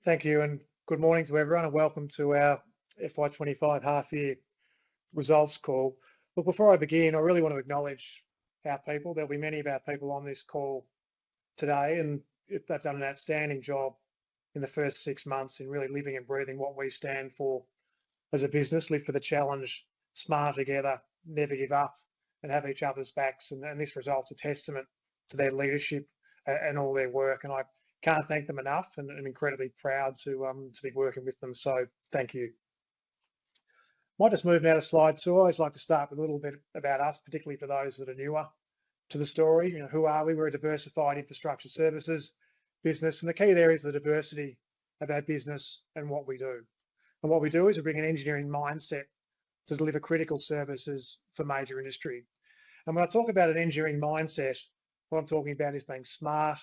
Thank you, and good morning to everyone, and welcome to our FY25 half-year results call. Look, before I begin, I really want to acknowledge our people. There'll be many of our people on this call today, and if they've done an outstanding job in the first 6 months in really living and breathing what we stand for as a business: live for the challenge, smart together, never give up, and have each other's backs. And this result's a testament to their leadership and all their work. And I can't thank them enough, and I'm incredibly proud to be working with them. So thank you. Might just move now to slide 2. I always like to start with a little bit about us, particularly for those that are newer to the story. Who are we? We're a diversified infrastructure services business, and the key there is the diversity of our business and what we do. And what we do is we bring an engineering mindset to deliver critical services for major industry. And when I talk about an engineering mindset, what I'm talking about is being smart,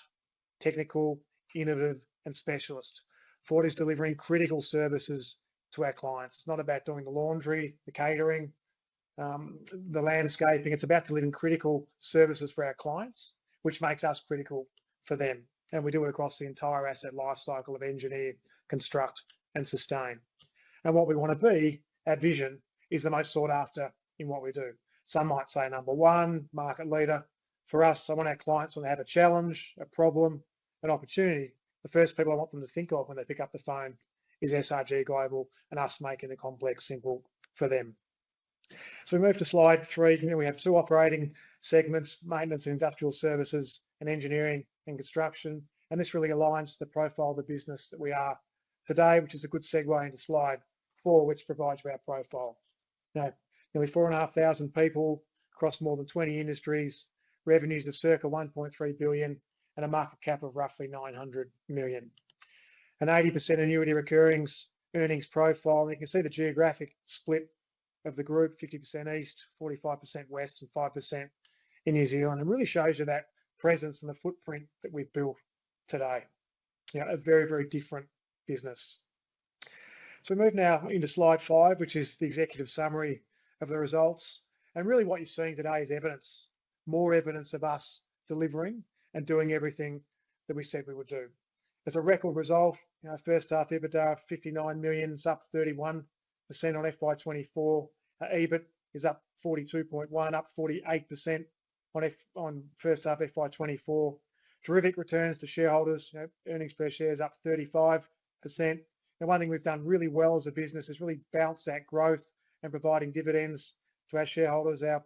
technical, innovative, and specialist for what is delivering critical services to our clients. It's not about doing the laundry, the catering, the landscaping. It's about delivering critical services for our clients, which makes us critical for them. And we do it across the entire asset life cycle of engineer, construct, and sustain. And what we want to be, our vision, is the most sought after in what we do. Some might say number one, market leader. For us, I want our clients, when they have a challenge, a problem, an opportunity, the first people I want them to think of when they pick up the phone is SRG Global, and us making the complex simple for them. So we move to slide 3. We have 2 operating segments: maintenance and industrial services, and engineering and construction. And this really aligns to the profile of the business that we are today, which is a good segue into slide 4, which provides our profile. Now, nearly 4,500 people across more than 20 industries, revenues of circa 1.3 billion, and a market cap of roughly 900 million. An 80% annuity recurring earnings profile. And you can see the geographic split of the group: 50% east, 45% west, and 5% in New Zealand. It really shows you that presence and the footprint that we've built today. A very, very different business. So we move now into slide 5, which is the executive summary of the results. And really what you're seeing today is evidence, more evidence of us delivering and doing everything that we said we would do. It's a record result. First half EBITDA of 59 million, it's up 31% on FY24. EBIT is up 42.1, up 48% on first half FY24. Terrific returns to shareholders. Earnings per share is up 35%. And one thing we've done really well as a business is really balance that growth and providing dividends to our shareholders. Our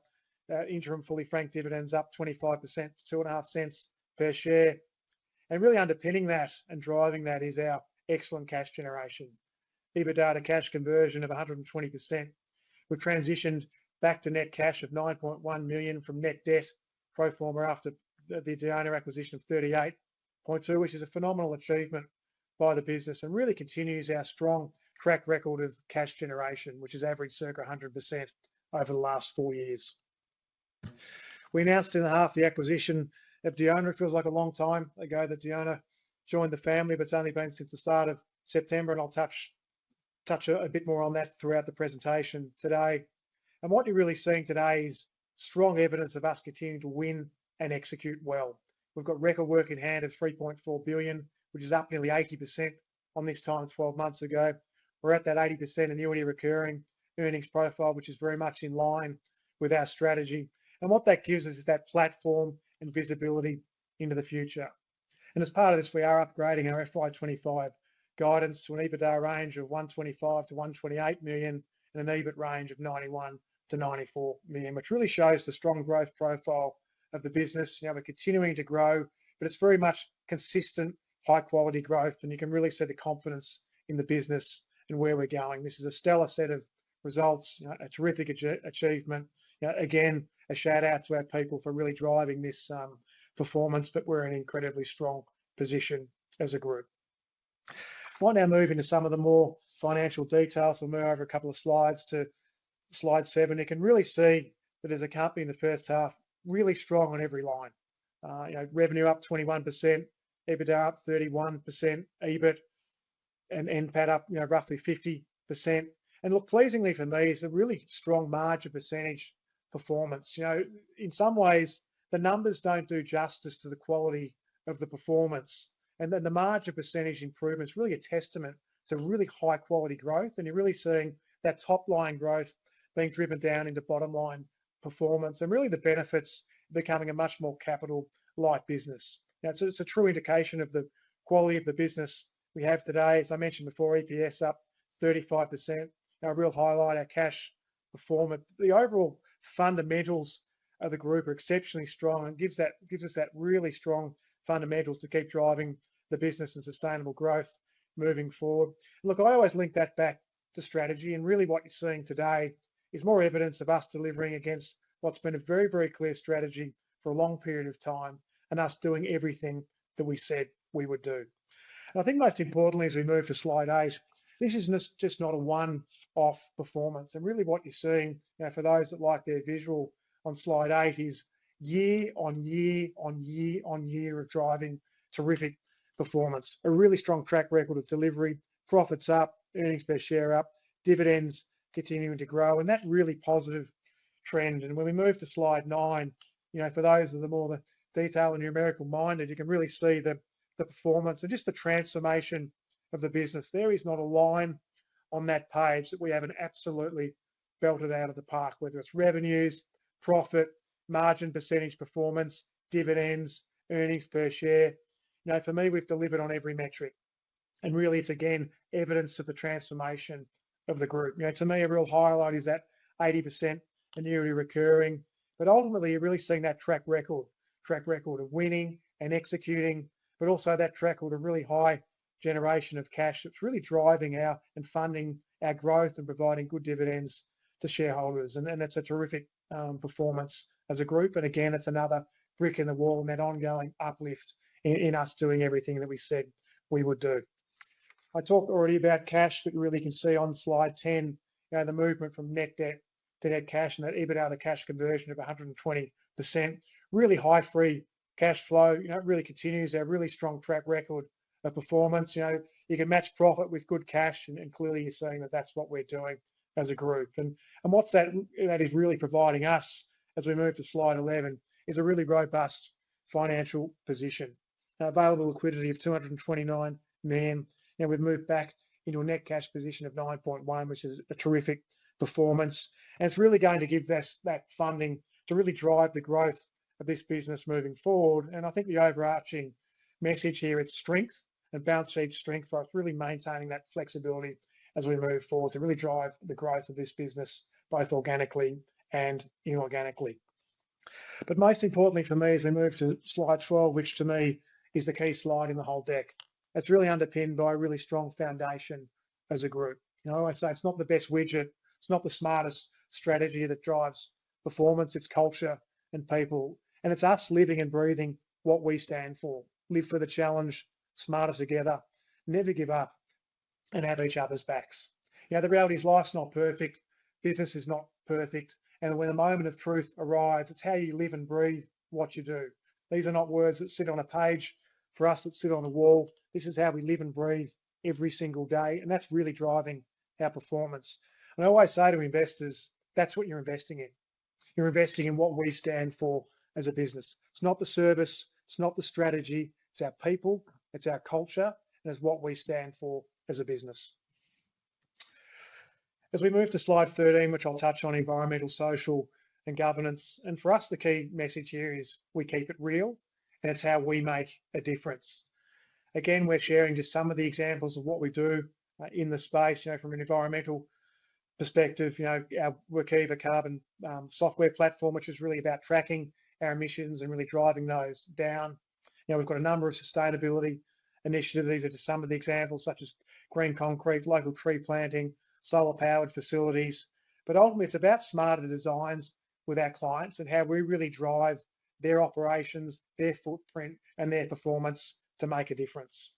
interim fully franked dividends up 25% to 2.5 cents per share. And really underpinning that and driving that is our excellent cash generation. EBITDA to cash conversion of 120%. We've transitioned back to net cash of 9.1 million from net debt pro forma after the Diona acquisition of 38.2, which is a phenomenal achievement by the business and really continues our strong track record of cash generation, which has averaged circa 100% over the last 4 years. We announced in the half the acquisition of Diona. It feels like a long time ago that Diona joined the family, but it's only been since the start of September, and I'll touch a bit more on that throughout the presentation today. And what you're really seeing today is strong evidence of us continuing to win and execute well. We've got record work in hand of 3.4 billion, which is up nearly 80% on this time 12 months ago. We're at that 80% annuity recurring earnings profile, which is very much in line with our strategy. And what that gives us is that platform and visibility into the future. And as part of this, we are upgrading our FY25 guidance to an EBITDA range of 125 to 128 million and an EBIT range of 91 to 94 million, which really shows the strong growth profile of the business. We're continuing to grow, but it's very much consistent, high quality growth, and you can really see the confidence in the business and where we're going. This is a stellar set of results, a terrific achievement. Again, a shout out to our people for really driving this performance, but we're in an incredibly strong position as a group. I might now move into some of the more financial details. We'll move over a couple of slides to slide 7. You can really see that as a company in the first half, really strong on every line. Revenue up 21%, EBITDA up 31%, EBIT and NPAT up roughly 50%. And look, pleasingly for me, is a really strong margin percentage performance. In some ways, the numbers don't do justice to the quality of the performance. And then the margin percentage improvement is really a testament to really high quality growth. And you're really seeing that top line growth being driven down into bottom line performance and really the benefits becoming a much more capital light business. Now, it's a true indication of the quality of the business we have today. As I mentioned before, EPS up 35%. Now, a real highlight, our cash performance. The overall fundamentals of the group are exceptionally strong and gives us that really strong fundamentals to keep driving the business and sustainable growth moving forward. Look, I always link that back to strategy, and really what you're seeing today is more evidence of us delivering against what's been a very, very clear strategy for a long period of time and us doing everything that we said we would do. And I think most importantly, as we move to slide 8, this is just not a one-off performance. And really what you're seeing, for those that like their visual on slide 8, is year on year on year on year of driving terrific performance. A really strong track record of delivery, profits up, earnings per share up, dividends continuing to grow, and that really positive trend. And when we move to slide 9, for those that are more the detail and numerical minded, you can really see the performance and just the transformation of the business. There is not a line on that page that we haven't absolutely belted out of the park, whether it's revenues, profit, margin percentage performance, dividends, earnings per share. For me, we've delivered on every metric. And really, it's again evidence of the transformation of the group. To me, a real highlight is that 80% annuity recurring. But ultimately, you're really seeing that track record of winning and executing, but also that track record of really high generation of cash that's really driving and funding our growth and providing good dividends to shareholders. And it's a terrific performance as a group. And again, it's another brick in the wall and that ongoing uplift in us doing everything that we said we would do. I talked already about cash, but you really can see on slide 10, the movement from net debt to net cash and that EBITDA to cash conversion of 120%. Really high free cash flow. It really continues our really strong track record of performance. You can match profit with good cash, and clearly you're seeing that that's what we're doing as a group. And what's that is really providing us as we move to slide 11 is a really robust financial position. Available liquidity of 229 million. We've moved back into a net cash position of 9.1, which is a terrific performance. And it's really going to give us that funding to really drive the growth of this business moving forward. And I think the overarching message here, it's strength and balance sheet strength for us, really maintaining that flexibility as we move forward to really drive the growth of this business, both organically and inorganically. But most importantly for me, as we move to slide 12, which to me is the key slide in the whole deck, it's really underpinned by a really strong foundation as a group. I say it's not the best widget, it's not the smartest strategy that drives performance, it's culture and people. And it's us living and breathing what we stand for. Live for the challenge, smarter together, never give up, and have each other's backs. The reality is life's not perfect, business is not perfect, and when the moment of truth arrives, it's how you live and breathe what you do. These are not words that sit on a page for us that sit on a wall. This is how we live and breathe every single day, and that's really driving our performance. And I always say to investors, that's what you're investing in. You're investing in what we stand for as a business. It's not the service, it's not the strategy, it's our people, it's our culture, and it's what we stand for as a business. As we move to slide 13, which I'll touch on, environmental, social, and governance. And for us, the key message here is we keep it real, and it's how we make a difference. Again, we're sharing just some of the examples of what we do in the space, from an environmental perspective, our Workiva carbon software platform, which is really about tracking our emissions and really driving those down. We've got a number of sustainability initiatives. These are just some of the examples, such as green concrete, local tree planting, solar powered facilities. But ultimately, it's about smarter designs with our clients and how we really drive their operations, their footprint, and their performance to make a difference.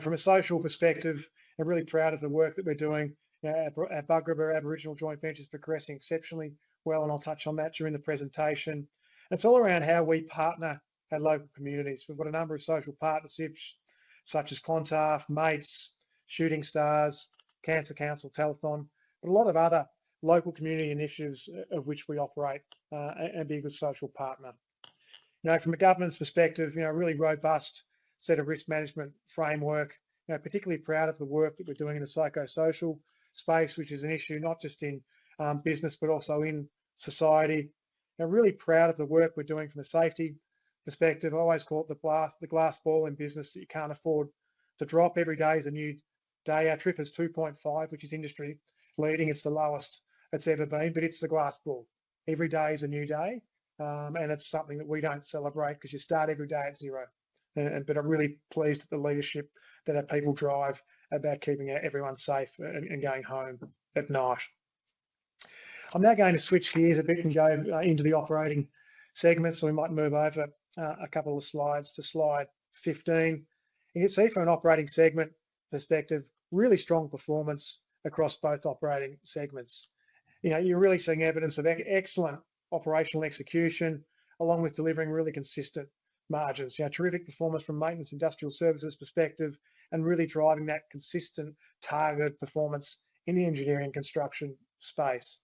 From a social perspective, I'm really proud of the work that we're doing. Our Bugarrba Aboriginal joint venture is progressing exceptionally well, and I'll touch on that during the presentation. It's all around how we partner our local communities. We've got a number of social partnerships, such as Clontarf, Mates, Shooting Stars, Cancer Council, Telethon, but a lot of other local community initiatives of which we operate and be a good social partner. From a governance perspective, really robust set of risk management framework. Particularly proud of the work that we're doing in the psychosocial space, which is an issue not just in business but also in society. Really proud of the work we're doing from a safety perspective. I always call it the glass ball in business that you can't afford to drop. Every day is a new day. Our TRIF is 2.5, which is industry leading. It's the lowest it's ever been, but it's the glass ball. Every day is a new day, and it's something that we don't celebrate because you start every day at zero. But I'm really pleased at the leadership that our people drive about keeping everyone safe and going home at night. I'm now going to switch gears a bit and go into the operating segment, so we might move over a couple of slides to slide 15. You can see from an operating segment perspective, really strong performance across both operating segments. You're really seeing evidence of excellent operational execution, along with delivering really consistent margins. Terrific performance from maintenance industrial services perspective, and really driving that consistent targeted performance in the engineering construction space.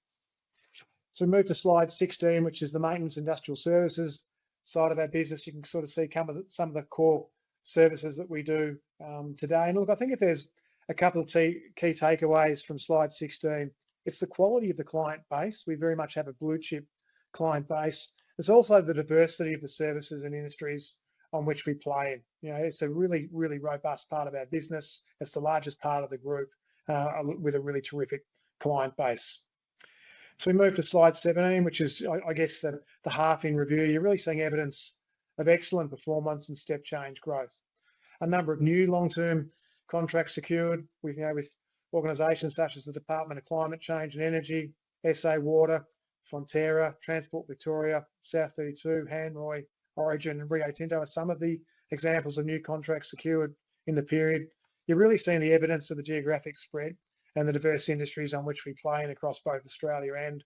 So we move to slide 16, which is the maintenance industrial services side of our business. You can sort of see some of the core services that we do today. And look, I think if there's a couple of key takeaways from slide 16, it's the quality of the client base. We very much have a blue chip client base. It's also the diversity of the services and industries on which we play in. It's a really, really robust part of our business. It's the largest part of the group with a really terrific client base. So we move to slide 17, which is, I guess, the half in review. You're really seeing evidence of excellent performance and step change growth. A number of new long-term contracts secured with organisations such as the Department of Climate Change and Energy, SA Water, Fonterra, Transport Victoria, South 32, Hanroy, Origin and Rio Tinto are some of the examples of new contracts secured in the period. You're really seeing the evidence of the geographic spread and the diverse industries on which we play in across both Australia and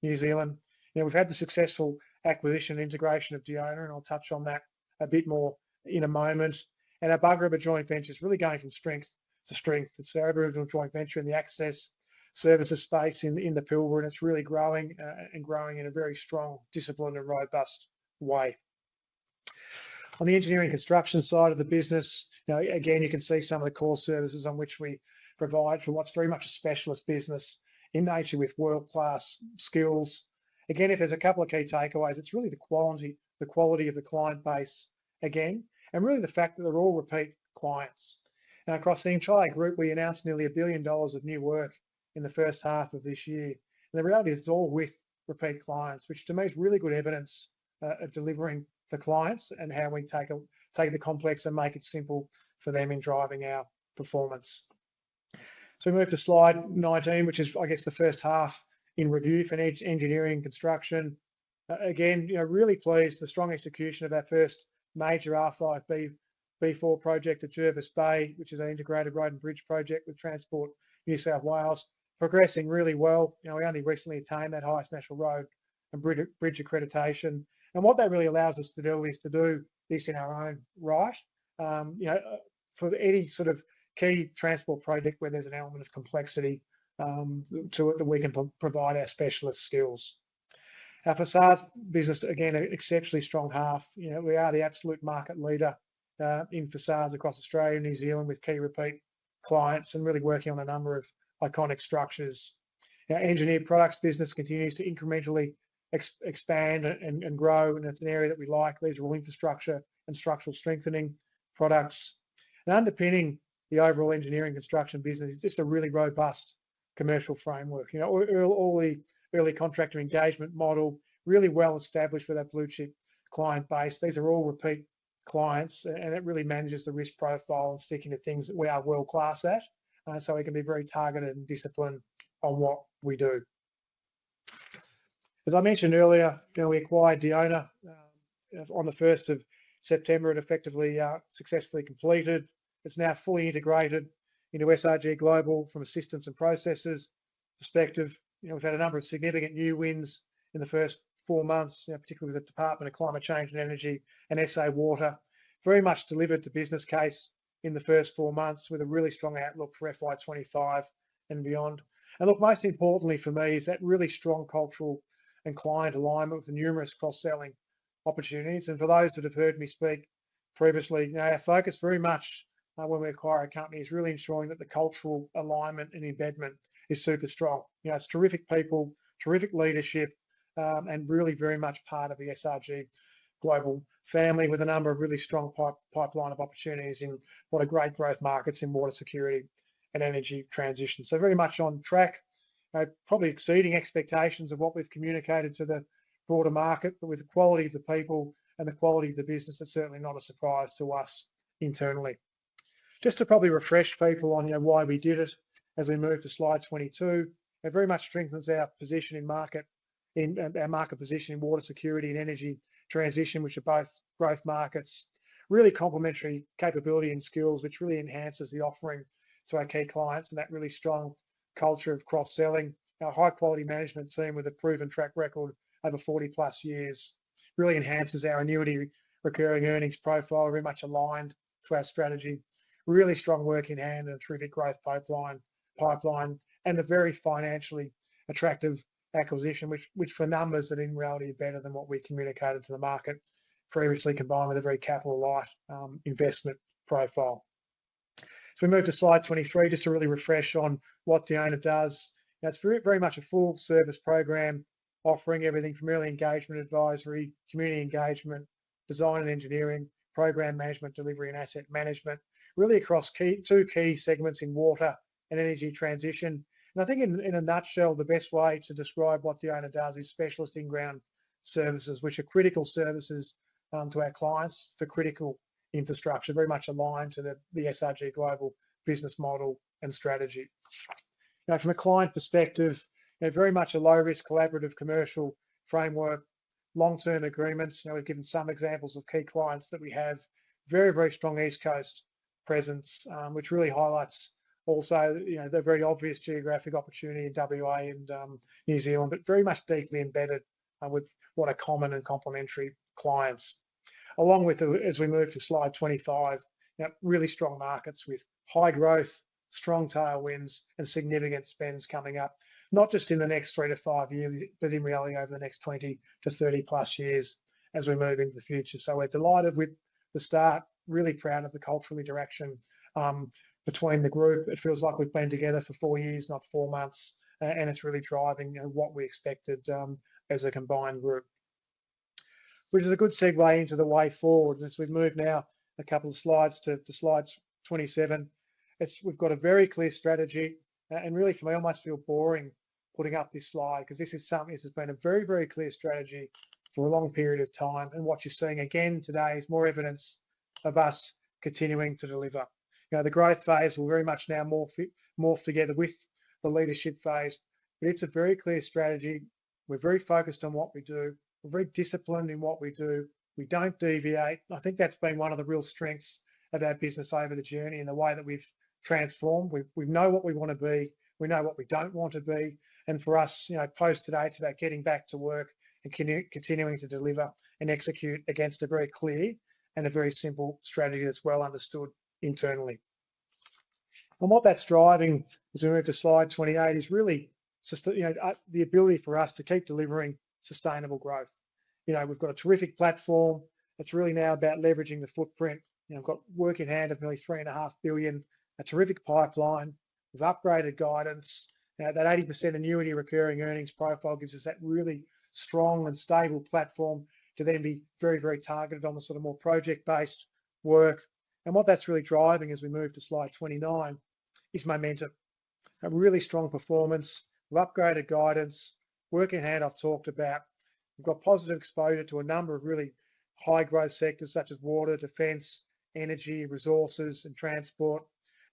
New Zealand. We've had the successful acquisition and integration of Diona, and I'll touch on that a bit more in a moment. And our Bugarrba joint venture is really going from strength to strength. It's our Aboriginal joint venture in the access services space in the Pilbara, and it's really growing and growing in a very strong, disciplined and robust way. On the engineering construction side of the business, again, you can see some of the core services on which we provide for what's very much a specialist business in nature with world-class skills. Again, if there's a couple of key takeaways, it's really the quality of the client base again, and really the fact that they're all repeat clients. Now, across the entire group, we announced nearly $1 billion of new work in the first half of this year. And the reality is it's all with repeat clients, which to me is really good evidence of delivering for clients and how we take the complex and make it simple for them in driving our performance. So we move to slide 19, which is, I guess, the first half in review for engineering construction. Again, really pleased the strong execution of our first major R5 B4 project at Jervis Bay, which is an integrated road and bridge project with Transport New South Wales, progressing really well. We only recently attained that highest national road and bridge accreditation. And what that really allows us to do is to do this in our own right. For any sort of key transport project where there's an element of complexity to it that we can provide our specialist skills. Our facades business, again, an exceptionally strong half. We are the absolute market leader in facades across Australia and New Zealand with key repeat clients and really working on a number of iconic structures. Our engineered products business continues to incrementally expand and grow, and it's an area that we like. These are all infrastructure and structural strengthening products. And underpinning the overall engineering construction business is just a really robust commercial framework. All the early contractor engagement model, really well established with our blue chip client base. These are all repeat clients, and it really manages the risk profile and sticking to things that we are world class at. So we can be very targeted and disciplined on what we do. As I mentioned earlier, we acquired Diona on the 1st of September. It effectively successfully completed. It's now fully integrated into SRG Global from a systems and processes perspective. We've had a number of significant new wins in the first 4 months, particularly with the Department of Climate Change and Energy and SA Water. Very much delivered to business case in the first 4 months with a really strong outlook for FY25 and beyond. And look, most importantly for me is that really strong cultural and client alignment with the numerous cross-selling opportunities. And for those that have heard me speak previously, our focus very much when we acquire a company is really ensuring that the cultural alignment and embedment is super strong. It's terrific people, terrific leadership, and really very much part of the SRG global family with a number of really strong pipeline of opportunities in what are great growth markets in water security and energy transition. So very much on track, probably exceeding expectations of what we've communicated to the broader market, but with the quality of the people and the quality of the business, it's certainly not a surprise to us internally. Just to probably refresh people on why we did it as we move to slide 22, it very much strengthens our position in our market position in water security and energy transition, which are both growth markets, really complementary capability and skills, which really enhances the offering to our key clients, and that really strong culture of cross-selling. Our high quality management team with a proven track record over 40 plus years really enhances our annuity recurring earnings profile, very much aligned to our strategy. Really strong work in hand and a terrific growth pipeline, and a very financially attractive acquisition, which for numbers that in reality are better than what we communicated to the market previously, combined with a very capital light investment profile. So we move to slide 23, just to really refresh on what the owner does. It's very much a full service program, offering everything from early engagement advisory, community engagement, design and engineering, program management, delivery and asset management, really across two key segments in water and energy transition. And I think in a nutshell, the best way to describe what the owner does is specialist in-ground services, which are critical services to our clients for critical infrastructure, very much aligned to the SRG global business model and strategy. From a client perspective, very much a low-risk collaborative commercial framework, long-term agreements. We've given some examples of key clients that we have. Very, very strong East Coast presence, which really highlights also, the very obvious geographic opportunity in WA and New Zealand, but very much deeply embedded with what are common and complementary clients. Along with, as we move to slide 25, really strong markets with high growth, strong tailwinds, and significant spends coming up, not just in the next 3 to 5 years, but in reality over the next 20 to 30 plus years as we move into the future. So we're delighted with the start, really proud of the cultural direction between the group. It feels like we've been together for 4 years, not 4 months, and it's really driving what we expected as a combined group, which is a good segue into the way forward. And as we've moved now a couple of slides to slides 27, we've got a very clear strategy, and really for me, I almost feel boring putting up this slide because this is something, this has been a very, very clear strategy for a long period of time. And what you're seeing again today is more evidence of us continuing to deliver. The growth phase will very much now morph together with the leadership phase, but it's a very clear strategy. We're very focused on what we do. We're very disciplined in what we do. We don't deviate. I think that's been one of the real strengths of our business over the journey and the way that we've transformed. We know what we want to be. We know what we don't want to be. And for us, post today, it's about getting back to work and continuing to deliver and execute against a very clear and a very simple strategy that's well understood internally. And what that's driving as we move to slide 28 is really just the ability for us to keep delivering sustainable growth. We've got a terrific platform. It's really now about leveraging the footprint. We've got work in hand of nearly $3.5 billion, a terrific pipeline. We've upgraded guidance. That 80% annuity recurring earnings profile gives us that really strong and stable platform to then be very, very targeted on the sort of more project-based work. And what that's really driving as we move to slide 29 is momentum. A really strong performance. We've upgraded guidance. Work in hand I've talked about. We've got positive exposure to a number of really high growth sectors such as water, defence, energy, resources and transport.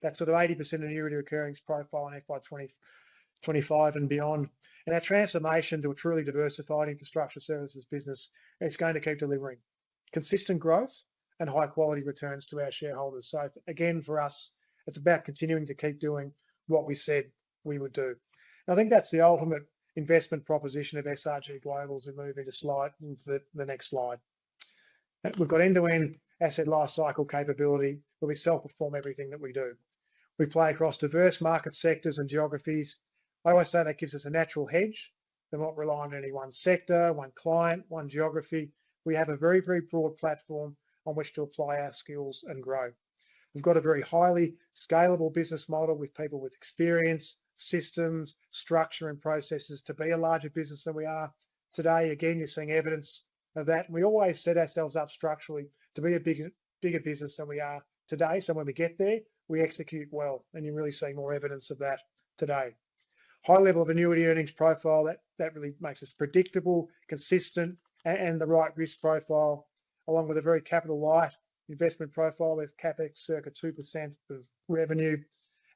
That sort of 80% annuity recurring profile in FY25 and beyond. And our transformation to a truly diversified infrastructure services business is going to keep delivering consistent growth and high quality returns to our shareholders. So again, for us, it's about continuing to keep doing what we said we would do. And I think that's the ultimate investment proposition of SRG Global as we move into the next slide. We've got end-to-end asset lifecycle capability where we self-perform everything that we do. We play across diverse market sectors and geographies. I always say that gives us a natural hedge. They're not reliant on any one sector, one client, one geography. We have a very, very broad platform on which to apply our skills and grow. We've got a very highly scalable business model with people with experience, systems, structure and processes to be a larger business than we are today. Again, you're seeing evidence of that. And we always set ourselves up structurally to be a bigger business than we are today. So when we get there, we execute well. And you're really seeing more evidence of that today. High level of annuity earnings profile, that really makes us predictable, consistent, and the right risk profile, along with a very capital light investment profile with CapEx circa 2% of revenue.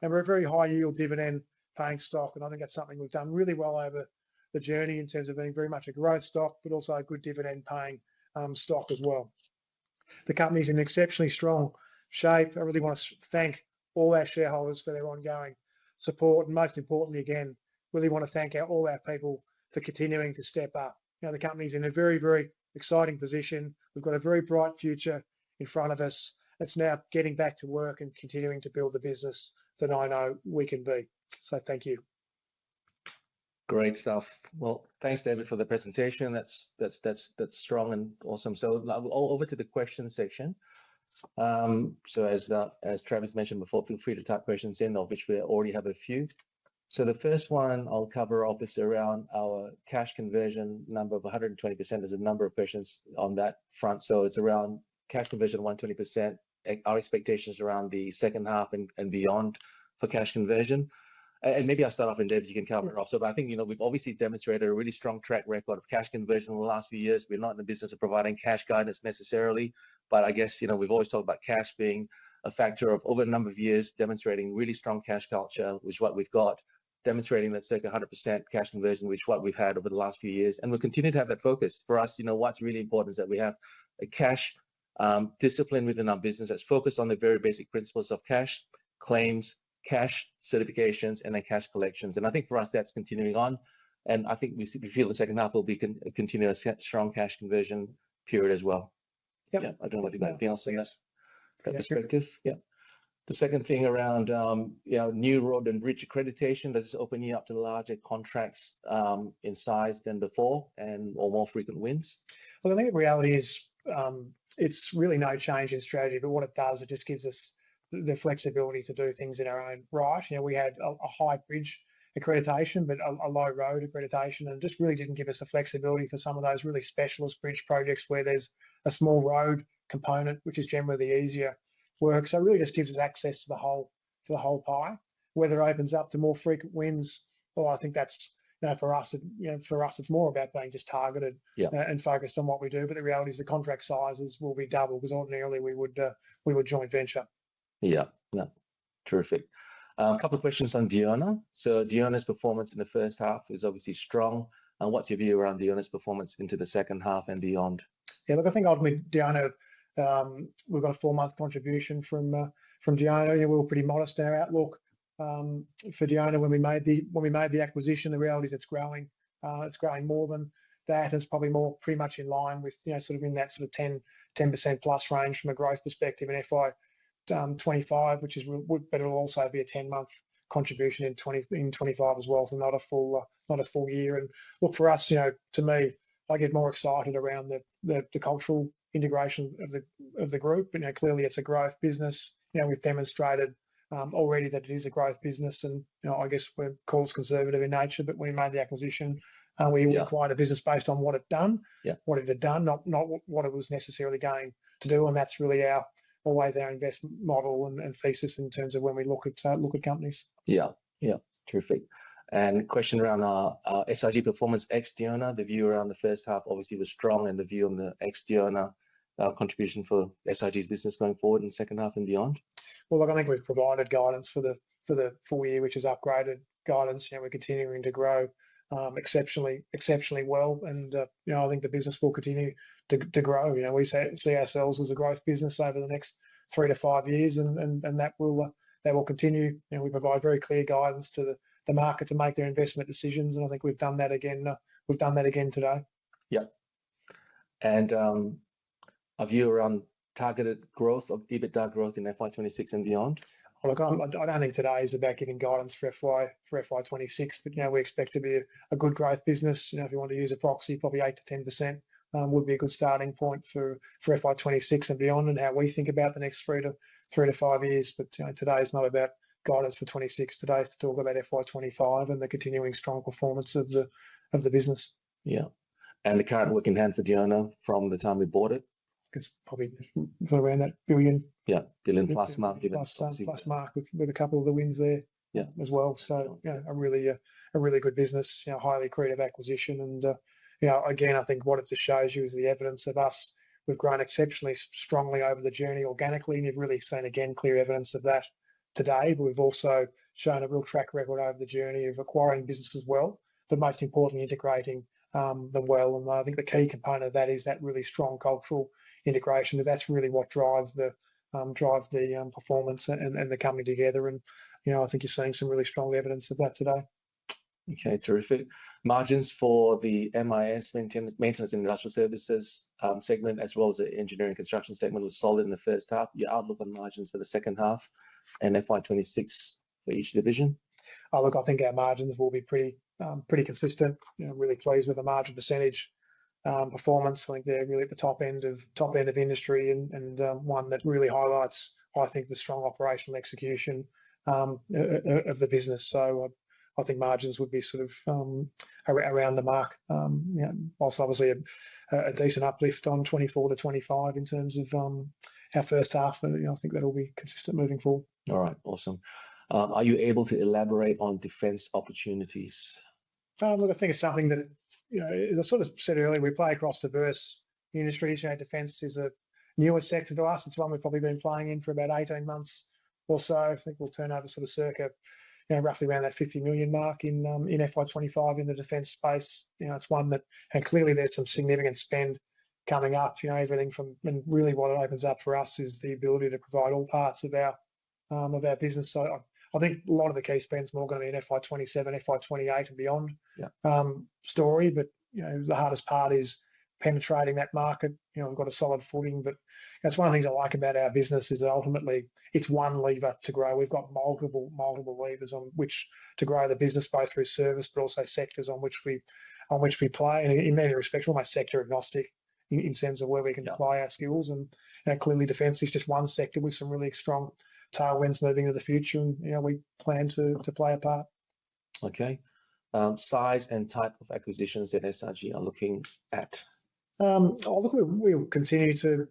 And we're a very high yield dividend paying stock. And I think that's something we've done really well over the journey in terms of being very much a growth stock, but also a good dividend paying stock as well. The company's in exceptionally strong shape. I really want to thank all our shareholders for their ongoing support. And most importantly, again, really want to thank all our people for continuing to step up. The company's in a very, very exciting position. We've got a very bright future in front of us. It's now getting back to work and continuing to build the business that I know we can be. So thank you. Great stuff. Well, thanks, David, for the presentation. That's strong and awesome. So over to the question section. So as Travis mentioned before, feel free to type questions in, of which we already have a few. So the first one I'll cover off is around our cash conversion number of 120%. There's a number of questions on that front. So it's around cash conversion of 120%. Our expectations around the second half and beyond for cash conversion. And maybe I'll start off, and David, you can cover it off. So, but I think, we've obviously demonstrated a really strong track record of cash conversion in the last few years. We're not in the business of providing cash guidance necessarily, but I guess, we've always talked about cash being a factor of over a number of years, demonstrating really strong cash culture, which is what we've got, demonstrating that circa 100% cash conversion, which is what we've had over the last few years. And we'll continue to have that focus. For us, what's really important is that we have a cash discipline within our business that's focused on the very basic principles of cash, claims, cash certifications, and then cash collections. And I think for us, that's continuing on. And I think we feel the second half will be continue a strong cash conversion period as well. Yep. Yeah, I don't know if you've got anything else in that perspective. Sure. Yeah. The second thing around new road and bridge accreditation, does this open you up to larger contracts in size than before or more frequent wins? Well, I think the reality is it's really no change in strategy, but what it does, it just gives us the flexibility to do things in our own right. We had a high bridge accreditation, but a low road accreditation, and it just really didn't give us the flexibility for some of those really specialist bridge projects where there's a small road component, which is generally the easier work. So it really just gives us access to the whole pie. Whether it opens up to more frequent wins, well, I think that's for us, it's more about being just targeted and focused on what we do. But the reality is the contract sizes will be double, because ordinarily we would joint venture. Yeah, no, terrific. A couple of questions on Diona. So Diona's performance in the first half is obviously strong. And what's your view around Diona's performance into the second half and beyond? Yeah, look, I think ultimately Diona, we've got a 4-month contribution from Diona. We were pretty modest in our outlook for Diona when we made the acquisition. The reality is it's growing more than that. It's probably pretty much in line with sort of in that sort of 10% plus range from a growth perspective in FY25, but it'll also be a 10-month contribution in 25 as well, so not a full year. And look, for us, to me, I get more excited around the cultural integration of the group. Clearly it's a growth business. We've demonstrated already that it is a growth business, and I guess we're called conservative in nature, but when we made the acquisition, we acquired a business based on what it had done, not what it was necessarily going to do. And that's really always our investment model and thesis in terms of when we look at companies. Yeah, terrific. And question around our SRG performance ex Diona, the view around the first half obviously was strong, and the view on the ex Diona contribution for SRG's business going forward in the second half and beyond. Well, look, I think we've provided guidance for the full year, which is upgraded guidance. We're continuing to grow exceptionally well, and I think the business will continue to grow. We see ourselves as a growth business over the next 3 to 5 years, and that will continue. We provide very clear guidance to the market to make their investment decisions, and I think we've done that again. We've done that again today. Yeah, and a view around targeted growth of EBITDA growth in FY26 and beyond. Look, I don't think today is about giving guidance for FY26, but we expect to be a good growth business. If you want to use a proxy, probably 8 to 10% would be a good starting point for FY26 and beyond, and how we think about the next 3 to 5 years. But today is not about guidance for 26. Today is to talk about FY25 and the continuing strong performance of the business. Yeah, and the current work in hand for Diona from the time we bought it. It's probably around that billion. Yeah, billion plus mark. Plus mark with a couple of the wins there. Yeah, as well. So a really good business. Highly accretive acquisition, and again, I think what it just shows you is the evidence of us. We've grown exceptionally strongly over the journey organically, and you've really seen again clear evidence of that today. But we've also shown a real track record over the journey of acquiring businesses well, but most importantly integrating them well. And I think the key component of that is that really strong cultural integration, because that's really what drives the performance and the coming together. And I think you're seeing some really strong evidence of that today. Okay, terrific. Margins for the MIS, maintenance and industrial services segment, as well as the engineering construction segment, was solid in the first half. Your outlook on margins for the second half and FY26 for each division? Look, I think our margins will be pretty consistent. Really pleased with the margin percentage performance. I think they're really at the top end of industry, and one that really highlights, I think, the strong operational execution of the business. So I think margins would be sort of around the mark. Whilst obviously a decent uplift on 24 to 25 in terms of our first half. I think that'll be consistent moving forward. All right, awesome. Are you able to elaborate on defence opportunities? Look, I think it's something that, as I sort of said earlier, we play across diverse industries. Defence is a newer sector to us. It's one we've probably been playing in for about 18 months or so. I think we'll turn over sort of circa, roughly around that 50 million mark in FY25 in the defence space. It's one that, and clearly there's some significant spend coming up. Everything from, and really what it opens up for us is the ability to provide all parts of our business. So I think a lot of the key spend's more going to be in FY27, FY28 and beyond story. But the hardest part is penetrating that market. We've got a solid footing, but that's one of the things I like about our business, is that ultimately it's one lever to grow. We've got multiple levers on which to grow the business, both through service but also sectors on which we play. And in many respects, almost sector agnostic in terms of where we can apply our skills. And clearly, defence is just one sector with some really strong tailwinds moving into the future, and we plan to play a part. Okay. Size and type of acquisitions that SRG are looking at? Look, we'll continue to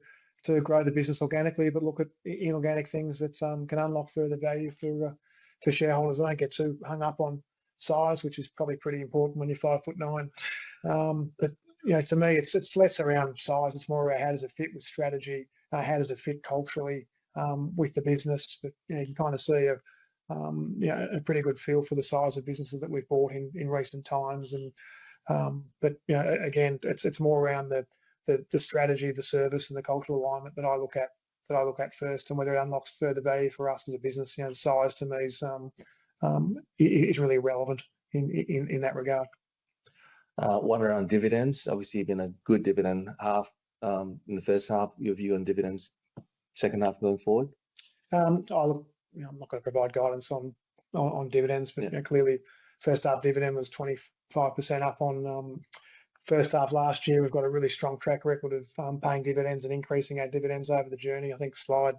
grow the business organically, but look at inorganic things that can unlock further value for shareholders. I don't get too hung up on size, which is probably pretty important when you're 5'9". But to me, it's less around size. It's more about how does it fit with strategy, how does it fit culturally with the business. But you can kind of see a pretty good feel for the size of businesses that we've bought in recent times. And but again, it's more around the strategy, the service, and the cultural alignment that I look at first, and whether it unlocks further value for us as a business. The size to me is really relevant in that regard. One around dividends. Obviously, been a good dividend half in the first half. Your view on dividends, second half going forward? I'm not going to provide guidance on dividends, but clearly, first half dividend was 25% up on first half last year. We've got a really strong track record of paying dividends and increasing our dividends over the journey. I think slide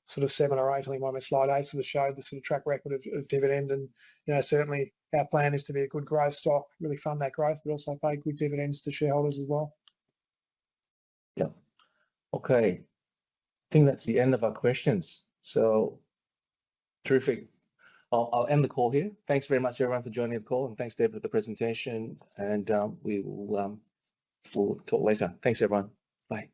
sort of 7 or 8, I think my slide 8 sort of showed the sort of track record of dividend. And certainly our plan is to be a good growth stock, really fund that growth, but also pay good dividends to shareholders as well. Yeah. Okay. I think that's the end of our questions. So terrific. I'll end the call here. Thanks very much, everyone, for joining the call, and thanks, David, for the presentation. And we'll talk later. Thanks, everyone. Bye.